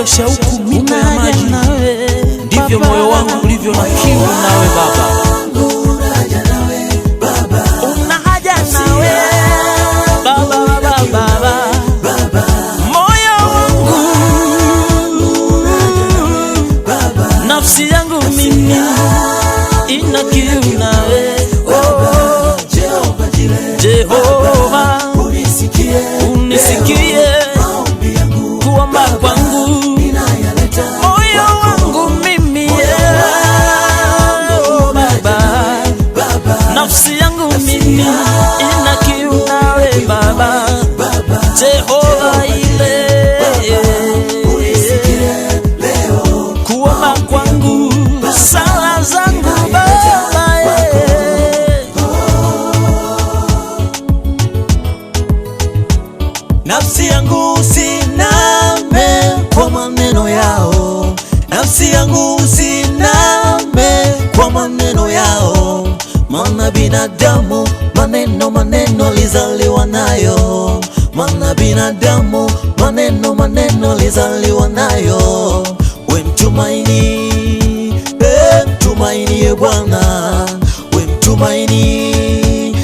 shauku mito ya maji, ndivyo moyo wangu ulivyo na kiu nawe Baba. Una haja nawe Baba, moyo wangu, nafsi yangu mimi ina kiu nawe. Jehova, unisikie kuomba kwangu, moyo wangu mimi Baba, nafsi yangu mimi ina kiu nawe Baba. Jehova ile kuomba kwangu, sala zangu Baba. Nafsi yangu usiname kwa maneno yao, nafsi yangu usiname kwa maneno yao, maana binadamu maneno alizaliwa nayo, maana binadamu maneno alizaliwa nayo. We mtumaini, mtumaini Bwana, we mtumaini,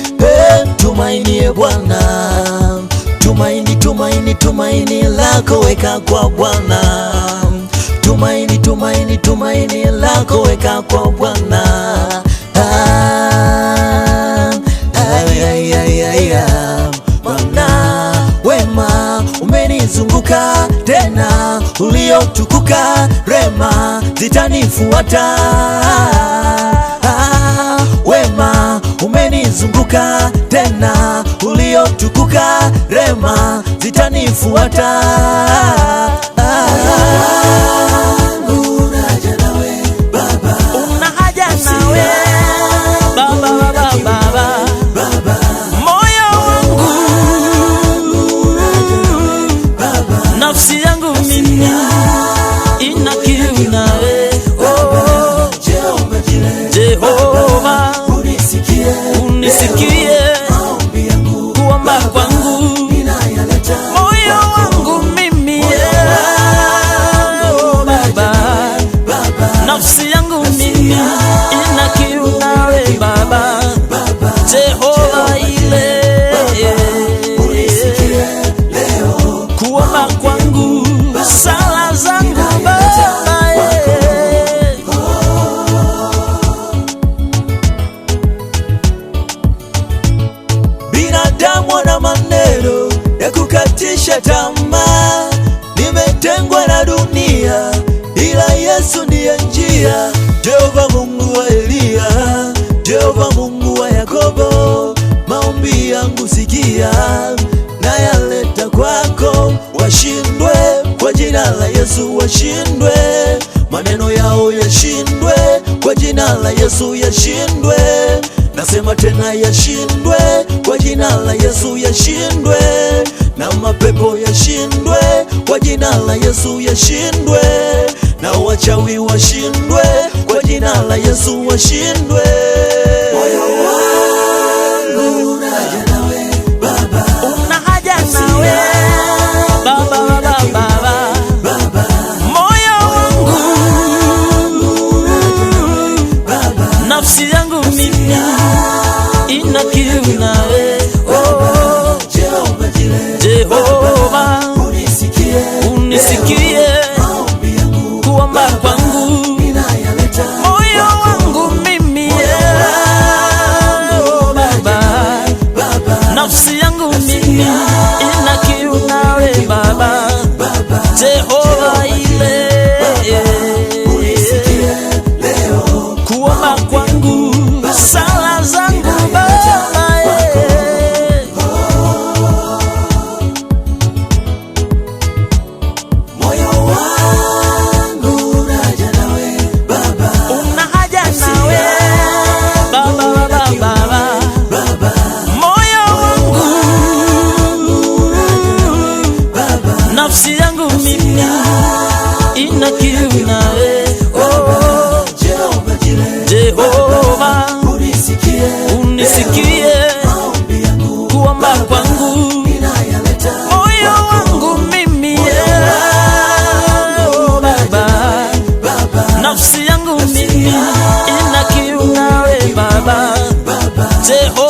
mtumaini Bwana. Tumaini lako weka kwa Bwana, tumaini lako weka kwa Bwana. Bwana wema umenizunguka, tena uliotukuka, rema zitanifuata. Wema umenizunguka, tena uliotukuka, rema zitanifuata. Una haja nawe Baba, moyo wangu, nafsi yangu mimi ina kiu nawe. Jehova, unisikie kuomba kwangu, moyo wangu mimi Baba, nafsi yangu mimi ina kiu nawe Baba. Jehova ile kuomba kwangu, sala zangu Baba. Binadamu wana maneno ya kukatisha tamaa, nimetengwa na dunia, ila Yesu ndiye njia. Jehova Mungu wa Elia, Jehova Mungu wa Yakobo, maombi yangu sikia, na yaleta kwako. Washindwe kwa jina la Yesu, washindwe, maneno yao yashindwe kwa jina la Yesu, yashindwe. Nasema tena yashindwe kwa jina la Yesu, yashindwe. Na mapepo yashindwe kwa jina la Yesu, yashindwe. Na wachawi washindwe kwa jina la Yesu, washindwe. Moyo wangu una haja nawe Baba, una haja nawe Baba, moyo wangu, nafsi yangu mimi ina kiu nawe. Jehova, unisikie kuomba kwangu, moyo wangu mimi Baba, nafsi yangu mimi ina kiu nawe Baba. Jehova ile kuomba kwangu, sala zangu Baba. Nafsi yangu mimi ina kiu nawe. Jehova, unisikie kuomba kwangu, moyo wangu mimi Jehova